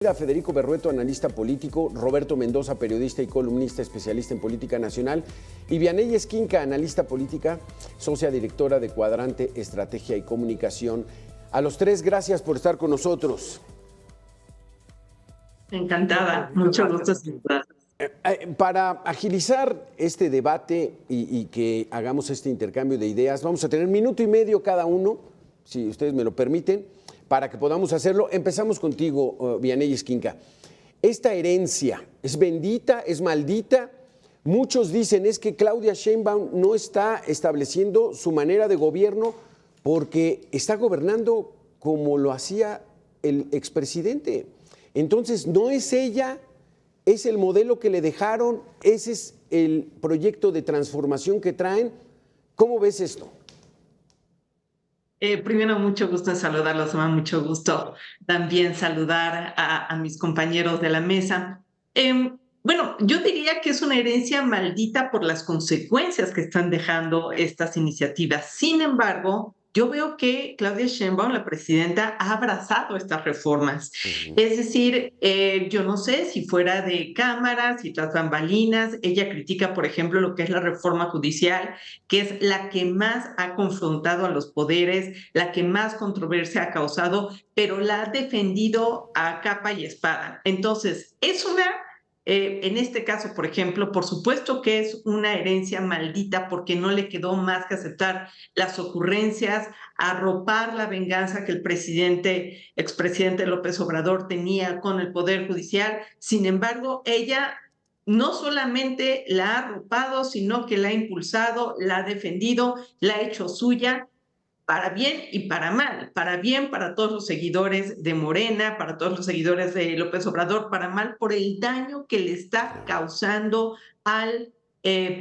Federico Berrueto, analista político, Roberto Mendoza, periodista y columnista especialista en política nacional, y Vianey Esquinca, analista política, socia directora de Cuadrante Estrategia y Comunicación. A los tres, gracias por estar con nosotros. Encantada, mucho gusto saludar. Para agilizar este debate y que hagamos este intercambio de ideas, vamos a tener minuto y medio cada uno, si ustedes me lo permiten, para que podamos hacerlo. Empezamos contigo, Vianey Esquinca. Esta herencia, ¿es bendita, es maldita? Muchos dicen es que Claudia Sheinbaum no está estableciendo su manera de gobierno porque está gobernando como lo hacía el expresidente. Entonces, no es ella, es el modelo que le dejaron, ese es el proyecto de transformación que traen. ¿Cómo ves esto? Primero, mucho gusto en saludarlos, mucho gusto también saludar a mis compañeros de la mesa. Bueno, yo diría que es una herencia maldita por las consecuencias que están dejando estas iniciativas. Sin embargo, yo veo que Claudia Sheinbaum, la presidenta, ha abrazado estas reformas. Es decir, yo no sé si fuera de cámara, si tras bambalinas, ella critica, por ejemplo, lo que es la reforma judicial, que es la que más ha confrontado a los poderes, la que más controversia ha causado, pero la ha defendido a capa y espada. Entonces, es una en este caso, por ejemplo, por supuesto que es una herencia maldita porque no le quedó más que aceptar las ocurrencias, arropar la venganza que el expresidente López Obrador tenía con el Poder Judicial. Sin embargo, ella no solamente la ha arropado, sino que la ha impulsado, la ha defendido, la ha hecho suya, para bien y para bien para todos los seguidores de Morena, para todos los seguidores de López Obrador, para mal por el daño que le está causando al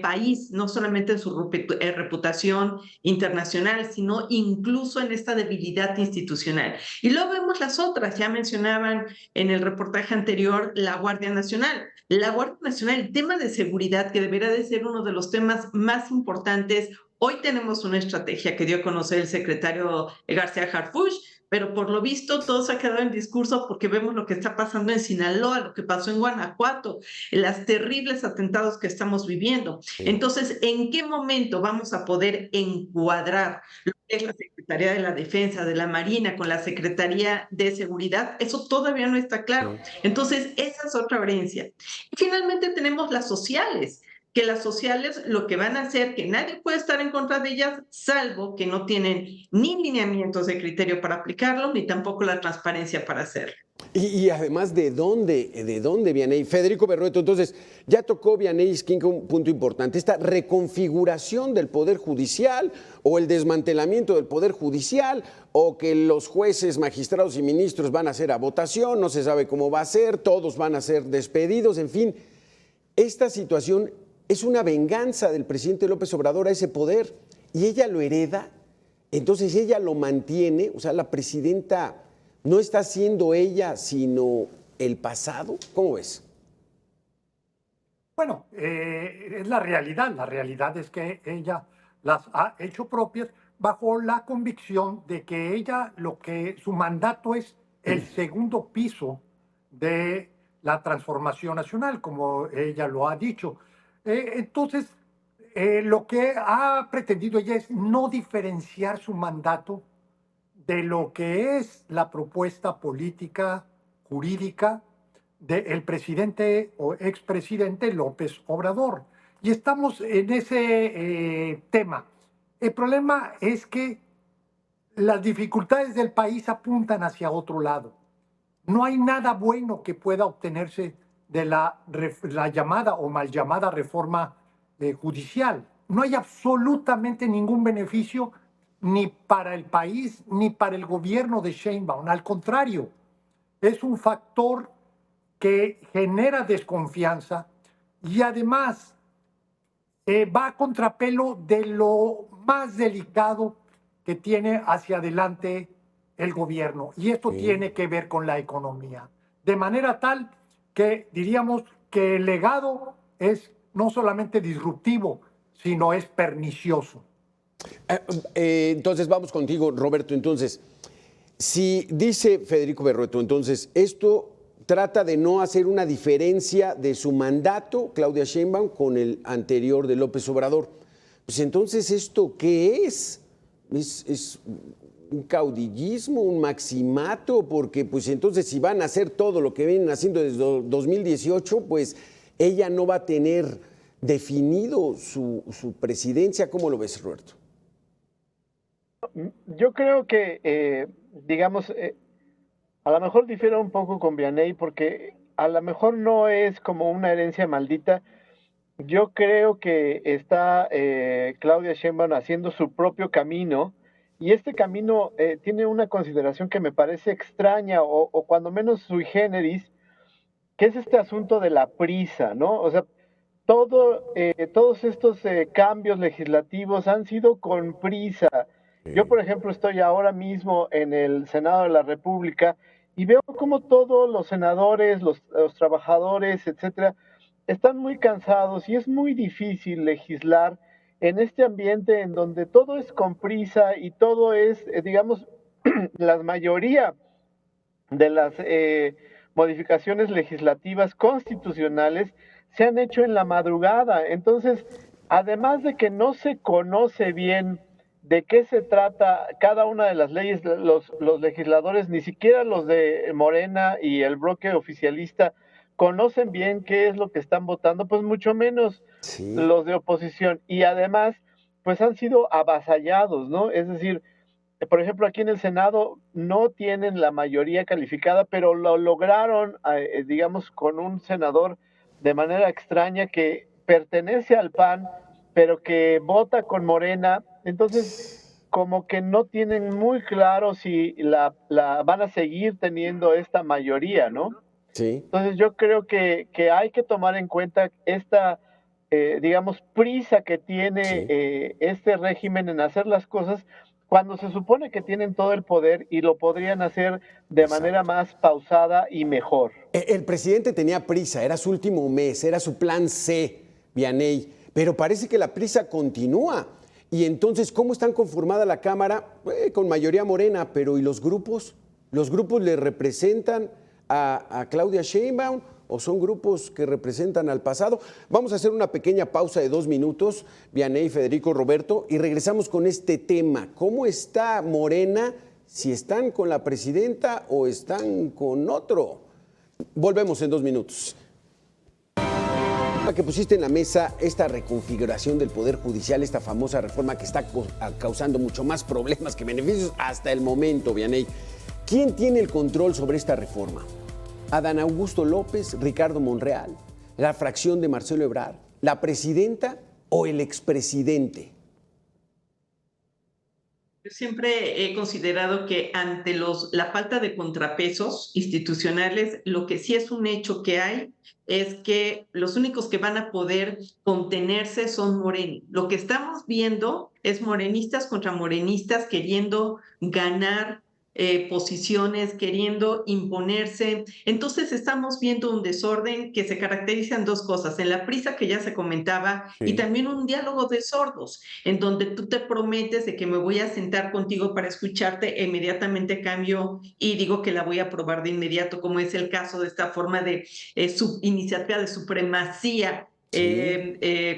país, no solamente en su reputación internacional, sino incluso en esta debilidad institucional. Y luego vemos las otras, ya mencionaban en el reportaje anterior la Guardia Nacional. La Guardia Nacional, el tema de seguridad, que debería de ser uno de los temas más importantes. Hoy tenemos una estrategia que dio a conocer el secretario García Harfuch, pero por lo visto todo se ha quedado en discurso porque vemos lo que está pasando en Sinaloa, lo que pasó en Guanajuato, los terribles atentados que estamos viviendo. Entonces, ¿en qué momento vamos a poder encuadrar lo que es la Secretaría de la Defensa, de la Marina, con la Secretaría de Seguridad? Eso todavía no está claro. Entonces, esa es otra herencia. Y finalmente tenemos las sociales, que las sociales lo que van a hacer, que nadie puede estar en contra de ellas, salvo que no tienen ni lineamientos de criterio para aplicarlo, ni tampoco la transparencia para hacerlo. Y además, ¿de dónde Vianey? Federico Berrueto, entonces, ya tocó Vianey Esquinca un punto importante, esta reconfiguración del Poder Judicial o el desmantelamiento del Poder Judicial o que los jueces, magistrados y ministros van a ser a votación, no se sabe cómo va a ser, todos van a ser despedidos, en fin. Esta situación es una venganza del presidente López Obrador a ese poder y ella lo hereda, entonces ella lo mantiene, o sea, la presidenta no está siendo ella, sino el pasado. ¿Cómo ves? Bueno, es la realidad es que ella las ha hecho propias bajo la convicción de que ella, su mandato es el segundo piso de la transformación nacional, como ella lo ha dicho. Entonces, lo que ha pretendido ella es no diferenciar su mandato de lo que es la propuesta política, jurídica del presidente o expresidente López Obrador. Y estamos en ese tema. El problema es que las dificultades del país apuntan hacia otro lado. No hay nada bueno que pueda obtenerse de la llamada o mal llamada reforma judicial. No hay absolutamente ningún beneficio ni para el país ni para el gobierno de Sheinbaum. Al contrario, es un factor que genera desconfianza y además va a contrapelo de lo más delicado que tiene hacia adelante el gobierno. Y esto tiene que ver con la economía. De manera tal que diríamos que el legado es no solamente disruptivo, sino es pernicioso. Entonces vamos contigo, Roberto. Entonces, si dice Federico Berrueto, entonces esto trata de no hacer una diferencia de su mandato, Claudia Sheinbaum, con el anterior de López Obrador. Pues entonces, ¿esto qué es? ¿Es un caudillismo, un maximato? Porque pues entonces si van a hacer todo lo que vienen haciendo desde 2018, pues ella no va a tener definido su presidencia. ¿Cómo lo ves, Roberto? Yo creo que, digamos, a lo mejor difiero un poco con Vianey porque a lo mejor no es como una herencia maldita. Yo creo que está Claudia Sheinbaum haciendo su propio camino y este camino tiene una consideración que me parece extraña o cuando menos sui generis, que es este asunto de la prisa, ¿no? O sea, todos estos cambios legislativos han sido con prisa. Yo, por ejemplo, estoy ahora mismo en el Senado de la República y veo como todos los senadores, los trabajadores, etcétera, están muy cansados y es muy difícil legislar en este ambiente en donde todo es con prisa y todo es, digamos, la mayoría de las modificaciones legislativas constitucionales se han hecho en la madrugada. Entonces, además de que no se conoce bien de qué se trata cada una de las leyes, los legisladores, ni siquiera los de Morena y el bloque oficialista, conocen bien qué es lo que están votando, pues mucho menos los de oposición. Y además, pues han sido avasallados, ¿no? Es decir, por ejemplo, aquí en el Senado no tienen la mayoría calificada, pero lo lograron, digamos, con un senador de manera extraña que pertenece al PAN, pero que vota con Morena. Entonces, como que no tienen muy claro si la van a seguir teniendo esta mayoría, ¿no? Sí. Entonces, yo creo que hay que tomar en cuenta esta, digamos, prisa que tiene este régimen en hacer las cosas cuando se supone que tienen todo el poder y lo podrían hacer de manera más pausada y mejor. El presidente tenía prisa, era su último mes, era su plan C, Vianey, pero parece que la prisa continúa. Y entonces, ¿cómo están conformada la Cámara? Con mayoría morena, pero ¿y los grupos? ¿Los grupos le representan a Claudia Sheinbaum o son grupos que representan al pasado? Vamos a hacer una pequeña pausa de 2 minutos, Vianey, Federico, Roberto, y regresamos con este tema. ¿Cómo está Morena? Si están con la presidenta o están con otro. Volvemos en 2 minutos. Que pusiste en la mesa esta reconfiguración del Poder Judicial, esta famosa reforma que está causando mucho más problemas que beneficios hasta el momento, Vianey. ¿Quién tiene el control sobre esta reforma? ¿Adán Augusto López, Ricardo Monreal, la fracción de Marcelo Ebrard, la presidenta o el expresidente? Yo siempre he considerado que ante la falta de contrapesos institucionales, lo que sí es un hecho que hay es que los únicos que van a poder contenerse son Morena. Lo que estamos viendo es morenistas contra morenistas queriendo ganar posiciones, queriendo imponerse. Entonces estamos viendo un desorden que se caracteriza en 2 cosas, en la prisa que ya se comentaba y también un diálogo de sordos, en donde tú te prometes de que me voy a sentar contigo para escucharte, inmediatamente cambio y digo que la voy a aprobar de inmediato, como es el caso de esta forma de iniciativa de supremacía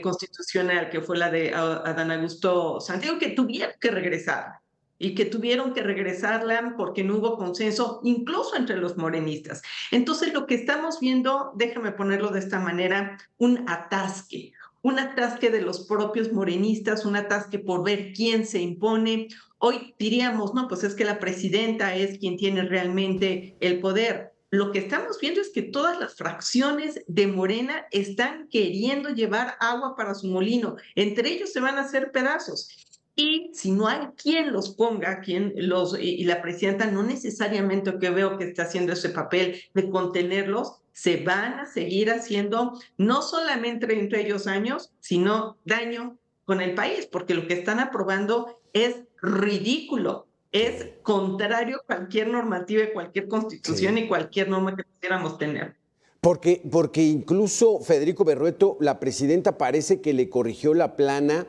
constitucional, que fue la de Adán Augusto Santiago, que tuvieron que regresar y que tuvieron que regresarla porque no hubo consenso, incluso entre los morenistas. Entonces, lo que estamos viendo, déjame ponerlo de esta manera, un atasque de los propios morenistas, un atasque por ver quién se impone. Hoy diríamos, no, pues es que la presidenta es quien tiene realmente el poder. Lo que estamos viendo es que todas las fracciones de Morena están queriendo llevar agua para su molino. Entre ellos se van a hacer pedazos. Y si no hay quien los ponga, y la presidenta no necesariamente que veo que está haciendo ese papel de contenerlos, se van a seguir haciendo no solamente entre ellos daños, sino daño con el país, porque lo que están aprobando es ridículo, es contrario a cualquier normativa, cualquier constitución y cualquier norma que pudiéramos tener. Porque incluso Federico Berrueto, la presidenta parece que le corrigió la plana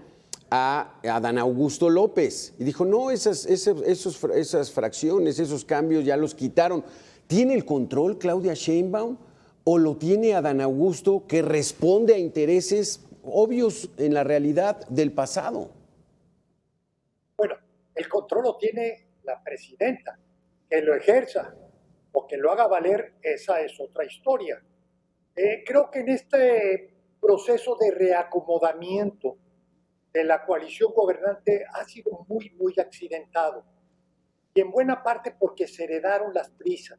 a Adán Augusto López y dijo, no, esas fracciones, esos cambios ya los quitaron. ¿Tiene el control Claudia Sheinbaum o lo tiene Adán Augusto, que responde a intereses obvios en la realidad del pasado? Bueno, el control lo tiene la presidenta. Que lo ejerza o que lo haga valer, esa es otra historia. Creo que en este proceso de reacomodamiento de la coalición gobernante ha sido muy, muy accidentado. Y en buena parte porque se heredaron las prisas.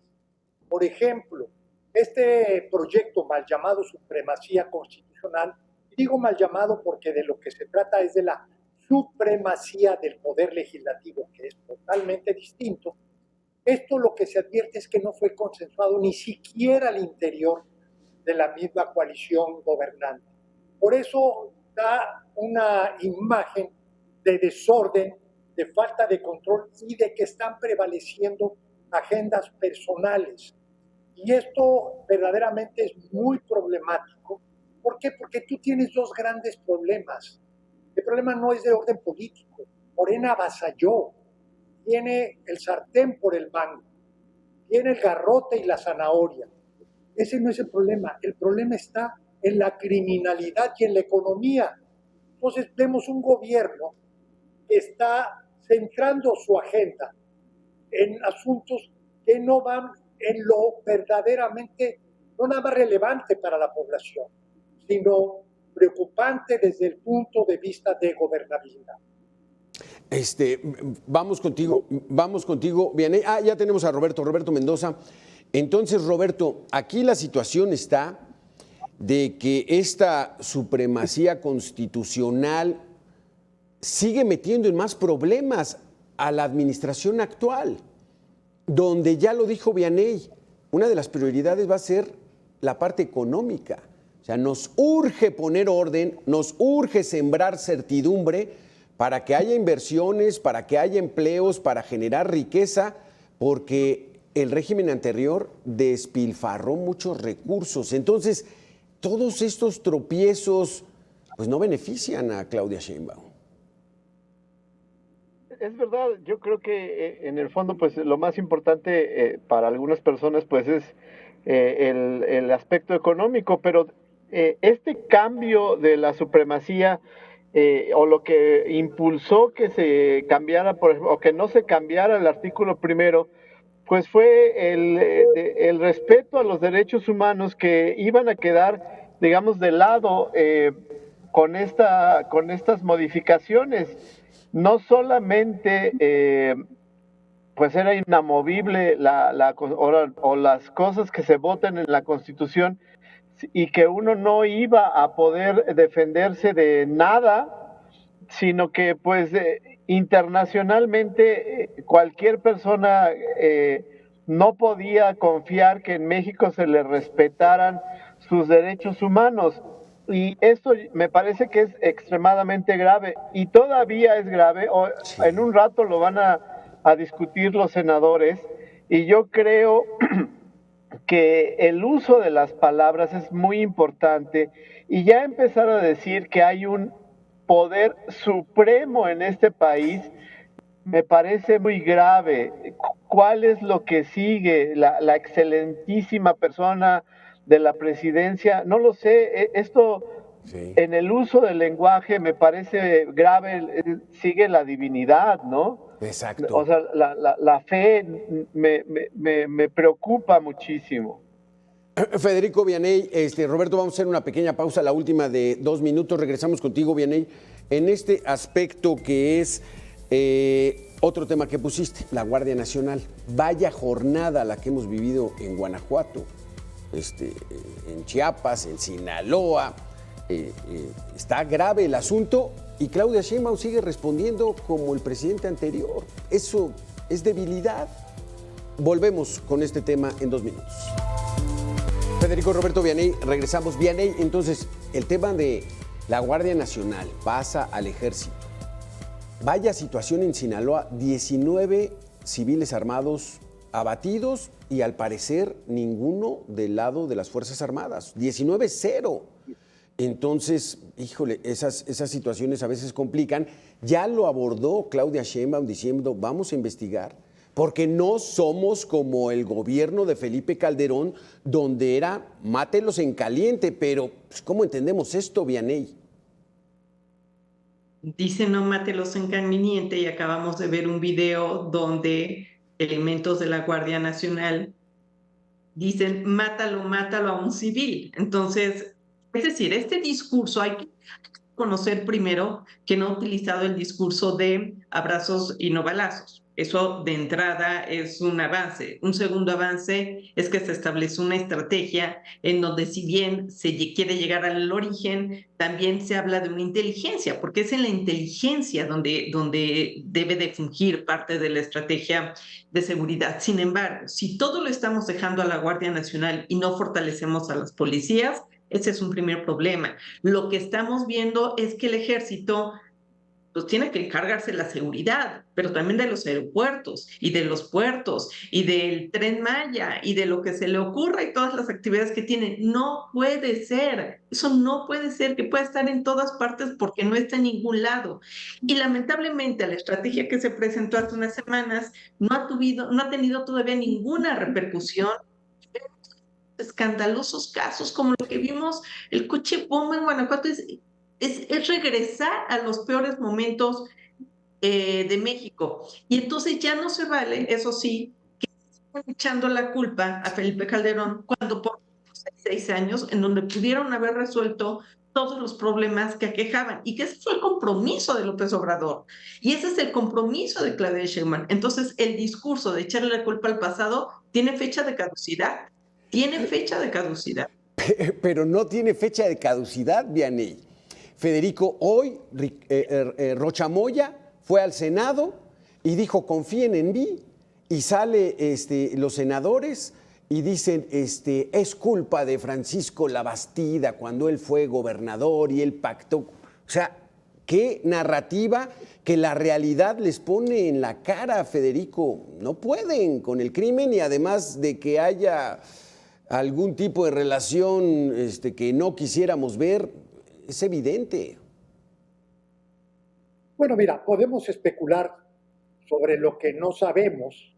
Por ejemplo, este proyecto mal llamado Supremacía Constitucional, digo mal llamado porque de lo que se trata es de la supremacía del poder legislativo, que es totalmente distinto. Esto lo que se advierte es que no fue consensuado ni siquiera al interior de la misma coalición gobernante. Por eso da una imagen de desorden, de falta de control y de que están prevaleciendo agendas personales. Y esto verdaderamente es muy problemático. ¿Por qué? Porque tú tienes dos grandes problemas. El problema no es de orden político. Morena avasalló, tiene el sartén por el mango, tiene el garrote y la zanahoria. Ese no es el problema está en la criminalidad y en la economía. Entonces vemos un gobierno que está centrando su agenda en asuntos que no van en lo verdaderamente, no nada más relevante para la población, sino preocupante desde el punto de vista de gobernabilidad. Vamos contigo, Vianey. Ya tenemos a Roberto Mendoza. Entonces, Roberto, aquí la situación está de que esta supremacía constitucional sigue metiendo en más problemas a la administración actual, donde ya lo dijo Vianey, una de las prioridades va a ser la parte económica. O sea, nos urge poner orden, nos urge sembrar certidumbre para que haya inversiones, para que haya empleos, para generar riqueza, porque el régimen anterior despilfarró muchos recursos. Entonces, todos estos tropiezos pues no benefician a Claudia Sheinbaum. Es verdad, yo creo que en el fondo pues lo más importante para algunas personas pues es el aspecto económico, pero este cambio de la supremacía o lo que impulsó que se cambiara, por ejemplo, o que no se cambiara el artículo primero, pues fue el respeto a los derechos humanos que iban a quedar, digamos, de lado con estas modificaciones. No solamente pues era inamovible o las cosas que se votan en la Constitución, y que uno no iba a poder defenderse de nada, sino que pues internacionalmente cualquier persona no podía confiar que en México se le respetaran sus derechos humanos. Y esto me parece que es extremadamente grave y todavía es grave. Sí. En un rato lo van a discutir los senadores y yo creo que el uso de las palabras es muy importante y ya empezar a decir que hay un poder supremo en este país me parece muy grave. ¿Cuál es lo que sigue? La excelentísima persona de la presidencia, no lo sé, esto sí. En el uso del lenguaje me parece grave, sigue la divinidad, ¿no? Exacto. O sea, la fe me preocupa muchísimo. Federico Vianey, Roberto, vamos a hacer una pequeña pausa, la última de 2 minutos. Regresamos contigo, Vianey, en este aspecto que es otro tema que pusiste, la Guardia Nacional. Vaya jornada la que hemos vivido en Guanajuato, en Chiapas, en Sinaloa. Está grave el asunto y Claudia Sheinbaum sigue respondiendo como el presidente anterior. Eso es debilidad. Volvemos con este tema en 2 minutos. Federico Roberto Vianey, regresamos. Vianey, entonces, el tema de la Guardia Nacional pasa al Ejército. Vaya situación en Sinaloa, 19 civiles armados abatidos y al parecer ninguno del lado de las Fuerzas Armadas. 19-0. Entonces, híjole, esas situaciones a veces complican. Ya lo abordó Claudia Sheinbaum diciendo, vamos a investigar, porque no somos como el gobierno de Felipe Calderón, donde era mátelos en caliente, pero pues, ¿cómo entendemos esto, Vianey? Dice no mátelos en conveniente y acabamos de ver un video donde elementos de la Guardia Nacional dicen mátalo, mátalo a un civil. Entonces, es decir, este discurso hay que conocer primero que no ha utilizado el discurso de abrazos y no balazos. Eso de entrada es un avance. Un segundo avance es que se establece una estrategia en donde si bien se quiere llegar al origen, también se habla de una inteligencia, porque es en la inteligencia donde debe de fungir parte de la estrategia de seguridad. Sin embargo, si todo lo estamos dejando a la Guardia Nacional y no fortalecemos a las policías, ese es un primer problema. Lo que estamos viendo es que el ejército pues tiene que encargarse de la seguridad, pero también de los aeropuertos y de los puertos y del Tren Maya y de lo que se le ocurra y todas las actividades que tiene. No puede ser, eso no puede ser que pueda estar en todas partes porque no está en ningún lado. Y lamentablemente la estrategia que se presentó hace unas semanas no ha tenido todavía ninguna repercusión. Escandalosos casos como lo que vimos, el coche bomba en Guanajuato, es regresar a los peores momentos de México. Y entonces ya no se vale, eso sí, que están echando la culpa a Felipe Calderón cuando por 6 años en donde pudieron haber resuelto todos los problemas que aquejaban y que ese fue el compromiso de López Obrador y ese es el compromiso de Claudia Sheinbaum. Entonces el discurso de echarle la culpa al pasado tiene fecha de caducidad, tiene fecha de caducidad. Pero no tiene fecha de caducidad, Vianey. Federico, hoy Rocha Moya fue al Senado y dijo, confíen en mí, y sale los senadores y dicen, es culpa de Francisco Labastida cuando él fue gobernador y él pactó. O sea, qué narrativa que la realidad les pone en la cara, Federico. No pueden con el crimen y además de que haya algún tipo de relación que no quisiéramos ver, es evidente. Bueno, mira, podemos especular sobre lo que no sabemos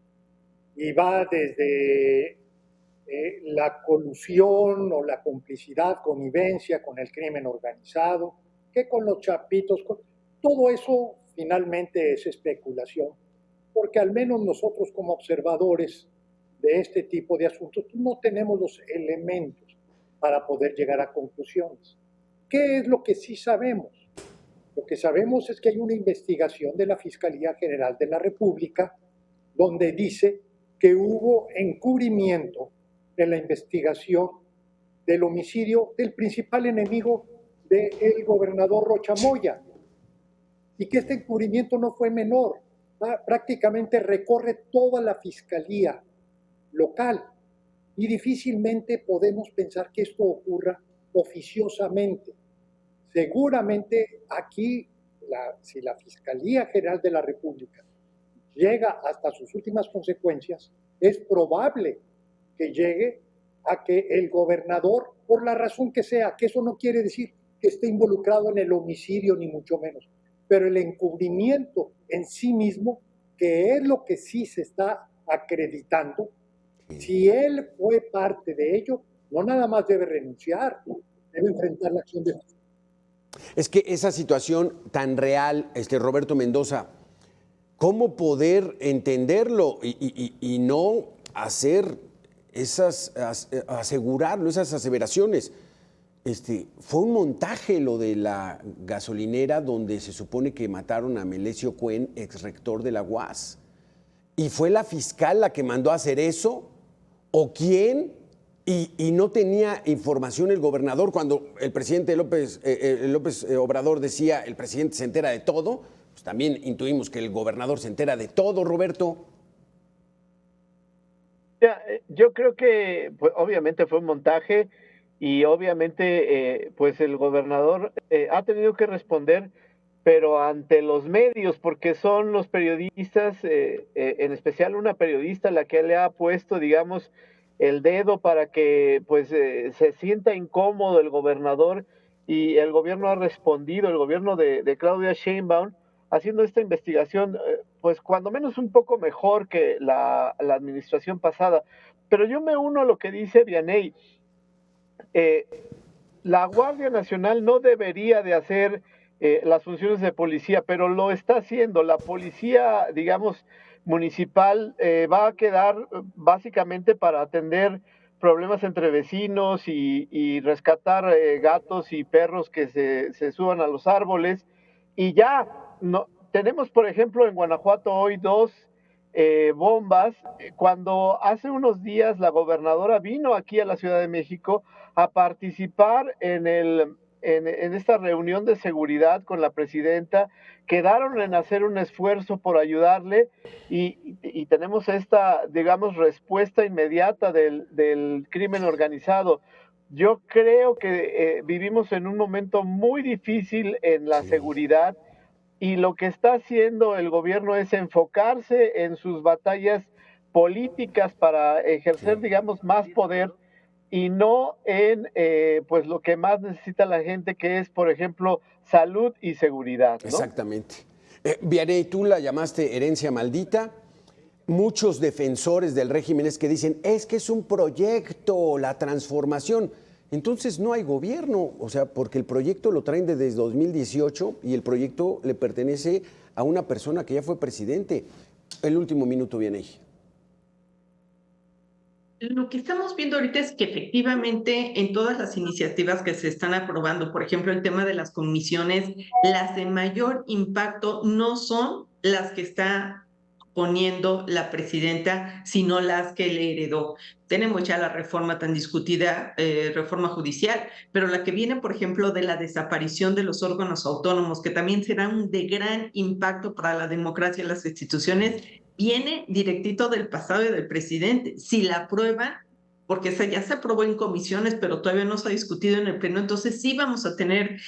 y va desde la colusión o la complicidad, connivencia con el crimen organizado, que con los chapitos, todo eso finalmente es especulación, porque al menos nosotros como observadores de este tipo de asuntos no tenemos los elementos para poder llegar a conclusiones. ¿Qué es lo que sí sabemos? Lo que sabemos es que hay una investigación de la Fiscalía General de la República donde dice que hubo encubrimiento en la investigación del homicidio del principal enemigo del gobernador Rocha Moya y que este encubrimiento no fue menor, prácticamente recorre toda la fiscalía local y difícilmente podemos pensar que esto ocurra oficiosamente. Seguramente aquí, si la Fiscalía General de la República llega hasta sus últimas consecuencias, es probable que llegue a que el gobernador, por la razón que sea, que eso no quiere decir que esté involucrado en el homicidio, ni mucho menos, pero el encubrimiento en sí mismo, que es lo que sí se está acreditando, si él fue parte de ello, no nada más debe renunciar, debe enfrentar la acción de justicia. Es que esa situación tan real, Roberto Mendoza, ¿cómo poder entenderlo y no hacer asegurarlo, esas aseveraciones? Fue un montaje lo de la gasolinera donde se supone que mataron a Melesio Cuen, ex rector de la UAS. ¿Y fue la fiscal la que mandó a hacer eso? ¿O quién? Y no tenía información el gobernador cuando el presidente López Obrador decía, el presidente se entera de todo, pues también intuimos que el gobernador se entera de todo, Roberto. Yo creo que pues, obviamente fue un montaje y obviamente pues el gobernador ha tenido que responder, pero ante los medios, porque son los periodistas, en especial una periodista la que le ha puesto, digamos, el dedo para que pues se sienta incómodo el gobernador y el gobierno ha respondido, el gobierno de Claudia Sheinbaum, haciendo esta investigación pues cuando menos un poco mejor que la administración pasada. Pero yo me uno a lo que dice Vianey. La Guardia Nacional no debería de hacer las funciones de policía, pero lo está haciendo. La policía, digamos, municipal va a quedar básicamente para atender problemas entre vecinos y rescatar gatos y perros que se suban a los árboles. Y ya, no, tenemos, por ejemplo, en Guanajuato hoy dos bombas, cuando hace unos días la gobernadora vino aquí a la Ciudad de México a participar en esta reunión de seguridad con la presidenta, quedaron en hacer un esfuerzo por ayudarle y tenemos esta, digamos, respuesta inmediata del crimen organizado. Yo creo que vivimos en un momento muy difícil en la seguridad y lo que está haciendo el gobierno es enfocarse en sus batallas políticas para ejercer, digamos, más poder y no en pues lo que más necesita la gente, que es, por ejemplo, salud y seguridad, ¿no? Exactamente. Vianey, tú la llamaste herencia maldita. Muchos defensores del régimen es que dicen, es que es un proyecto, la transformación. Entonces no hay gobierno, o sea, porque el proyecto lo traen desde 2018 y el proyecto le pertenece a una persona que ya fue presidente. El último minuto viene ahí. Lo que estamos viendo ahorita es que efectivamente en todas las iniciativas que se están aprobando, por ejemplo, el tema de las comisiones, las de mayor impacto no son las que está poniendo la presidenta, sino las que le heredó. Tenemos ya la reforma tan discutida, reforma judicial, pero la que viene, por ejemplo, de la desaparición de los órganos autónomos, que también será de gran impacto para la democracia y las instituciones, viene directito del pasado y del presidente. Si la aprueban, porque esa ya se aprobó en comisiones, pero todavía no se ha discutido en el pleno, entonces sí vamos a tener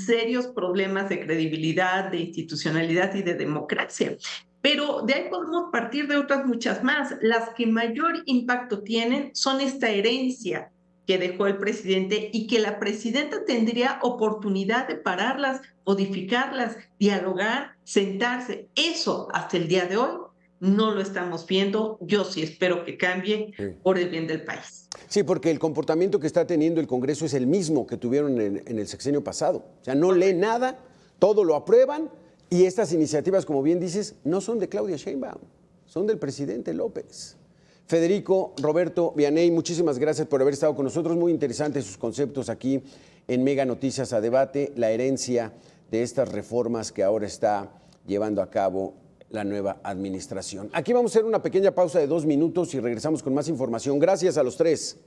serios problemas de credibilidad, de institucionalidad y de democracia. Pero de ahí podemos partir de otras muchas más. Las que mayor impacto tienen son esta herencia que dejó el presidente y que la presidenta tendría oportunidad de pararlas, modificarlas, dialogar, sentarse. Eso hasta el día de hoy no lo estamos viendo. Yo sí espero que cambie por el bien del país. Sí, porque el comportamiento que está teniendo el Congreso es el mismo que tuvieron en el sexenio pasado. O sea, no lee nada, todo lo aprueban. Y estas iniciativas, como bien dices, no son de Claudia Sheinbaum, son del presidente López. Federico, Roberto, Vianey, muchísimas gracias por haber estado con nosotros. Muy interesantes sus conceptos aquí en Mega Noticias a Debate, la herencia de estas reformas que ahora está llevando a cabo la nueva administración. Aquí vamos a hacer una pequeña pausa de 2 minutos y regresamos con más información. Gracias a los tres.